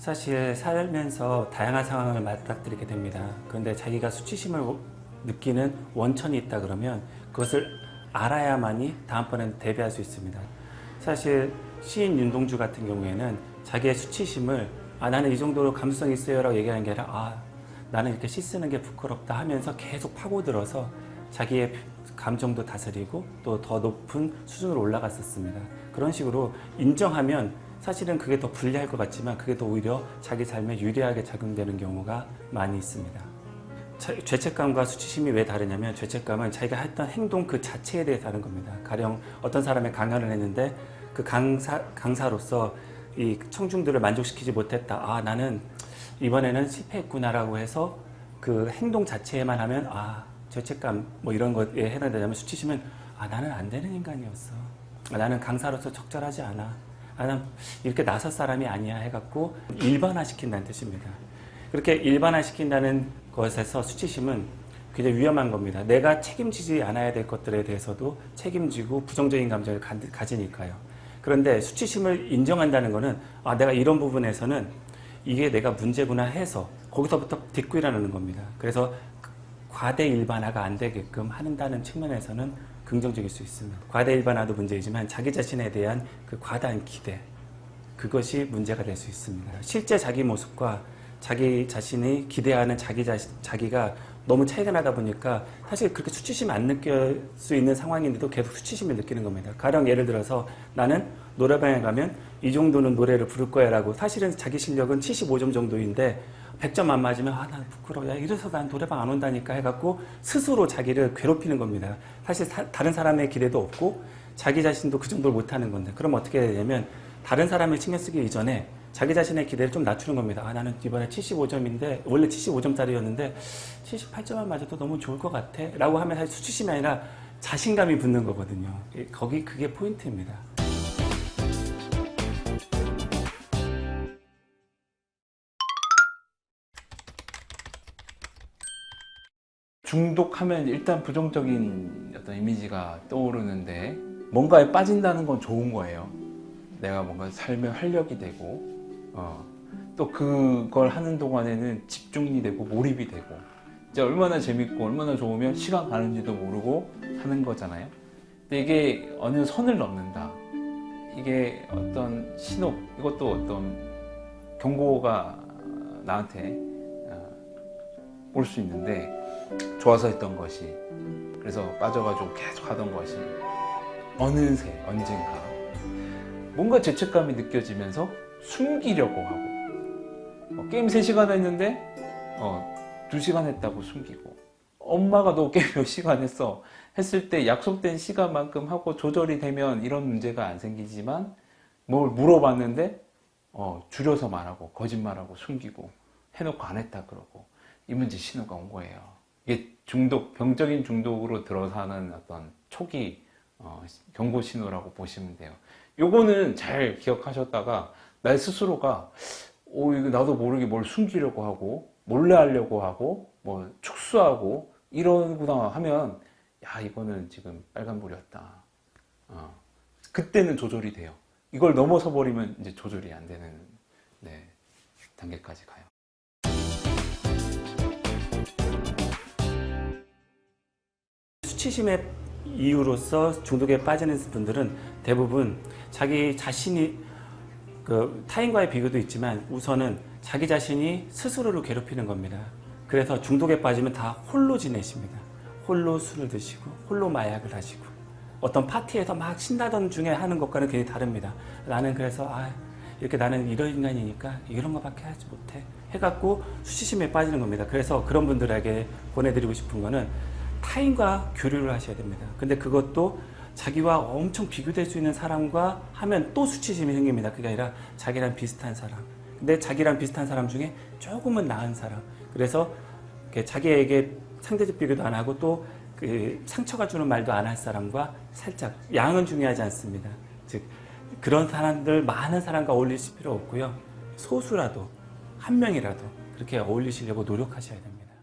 사실 살면서 다양한 상황을 맞닥뜨리게 됩니다. 그런데 자기가 수치심을 느끼는 원천이 있다 그러면 그것을 알아야만이 다음번엔 대비할 수 있습니다. 사실 시인 윤동주 같은 경우에는 자기의 수치심을 나는 이 정도로 감수성이 있어요 라고 얘기하는 게 아니라 나는 이렇게 시 쓰는 게 부끄럽다 하면서 계속 파고들어서 자기의 감정도 다스리고 또 더 높은 수준으로 올라갔었습니다. 그런 식으로 인정하면 사실은 그게 더 불리할 것 같지만 그게 더 오히려 자기 삶에 유리하게 작용되는 경우가 많이 있습니다. 죄책감과 수치심이 왜 다르냐면 죄책감은 자기가 했던 행동 그 자체에 대해 다른 겁니다. 가령 어떤 사람의 강연을 했는데 그 강사로서 이 청중들을 만족시키지 못했다. 나는 이번에는 실패했구나라고 해서 그 행동 자체에만 하면 죄책감 뭐 이런 것에 해당되냐면 수치심은 나는 안 되는 인간이었어. 나는 강사로서 적절하지 않아. 나는 이렇게 나설 사람이 아니야 해갖고 일반화시킨다는 뜻입니다. 그렇게 일반화시킨다는 것에서 수치심은 굉장히 위험한 겁니다. 내가 책임지지 않아야 될 것들에 대해서도 책임지고 부정적인 감정을 가지니까요. 그런데 수치심을 인정한다는 것은 내가 이런 부분에서는 이게 내가 문제구나 해서 거기서부터 딛고 일어나는 겁니다. 그래서 과대 일반화가 안 되게끔 한다는 측면에서는 긍정적일 수 있습니다. 과대 일반화도 문제이지만 자기 자신에 대한 그 과다한 기대, 그것이 문제가 될 수 있습니다. 실제 자기 모습과 자기 자신이 기대하는 자기가 너무 차이가 나다 보니까 사실 그렇게 수치심 안 느낄 수 있는 상황인데도 계속 수치심을 느끼는 겁니다. 가령 예를 들어서 나는 노래방에 가면 이 정도는 노래를 부를 거야 라고 사실은 자기 실력은 75점 정도인데 100점 안 맞으면 난 부끄러워. 이래서 난 노래방 안 온다니까 해갖고 스스로 자기를 괴롭히는 겁니다. 사실 다른 사람의 기대도 없고 자기 자신도 그 정도를 못하는 건데 그럼 어떻게 되냐면 다른 사람을 신경 쓰기 이전에 자기 자신의 기대를 좀 낮추는 겁니다. 나는 이번에 75점인데 원래 75점짜리였는데 78점만 맞아도 너무 좋을 것 같아 라고 하면 사실 수치심이 아니라 자신감이 붙는 거거든요. 그게 포인트입니다. 중독하면 일단 부정적인 어떤 이미지가 떠오르는데 뭔가에 빠진다는 건 좋은 거예요. 내가 뭔가 삶에 활력이 되고 또 그걸 하는 동안에는 집중이 되고 몰입이 되고 이제 얼마나 재밌고 얼마나 좋으면 시간 가는지도 모르고 하는 거잖아요. 근데 이게 어느 선을 넘는다. 이게 어떤 신호, 이것도 어떤 경고가 나한테 올 수 있는데 좋아서 했던 것이 그래서 빠져가지고 계속 하던 것이 어느새 언젠가 뭔가 죄책감이 느껴지면서 숨기려고 하고 게임 3시간 했는데 2시간 했다고 숨기고 엄마가 너 게임 몇 시간 했어 했을 때 약속된 시간만큼 하고 조절이 되면 이런 문제가 안 생기지만 뭘 물어봤는데 줄여서 말하고 거짓말하고 숨기고 해놓고 안 했다 그러고 이 문제 신호가 온 거예요. 이게 병적인 중독으로 들어서는 어떤 초기 경고 신호라고 보시면 돼요. 요거는 잘 기억하셨다가 나 스스로가 이거 나도 모르게 뭘 숨기려고 하고 몰래 하려고 하고 뭐 축소하고 이러구나 하면 이거는 지금 빨간불이었다. 그때는 조절이 돼요. 이걸 넘어서 버리면 이제 조절이 안 되는 단계까지 가요. 수치심의 이유로서 중독에 빠지는 분들은 대부분 자기 자신이 타인과의 비교도 있지만 우선은 자기 자신이 스스로를 괴롭히는 겁니다. 그래서 중독에 빠지면 다 홀로 지내십니다. 홀로 술을 드시고 홀로 마약을 하시고 어떤 파티에서 막 신나던 중에 하는 것과는 굉장히 다릅니다. 나는 그래서 이렇게 나는 이런 인간이니까 이런 것밖에 하지 못해 해갖고 수치심에 빠지는 겁니다. 그래서 그런 분들에게 보내드리고 싶은 거는 타인과 교류를 하셔야 됩니다. 근데 그것도 자기와 엄청 비교될 수 있는 사람과 하면 또 수치심이 생깁니다. 그게 아니라 자기랑 비슷한 사람. 근데 자기랑 비슷한 사람 중에 조금은 나은 사람. 그래서 자기에게 상대적 비교도 안 하고 또 상처가 주는 말도 안 할 사람과 살짝 양은 중요하지 않습니다. 즉 그런 사람들 많은 사람과 어울리실 필요 없고요. 소수라도 한 명이라도 그렇게 어울리시려고 노력하셔야 됩니다.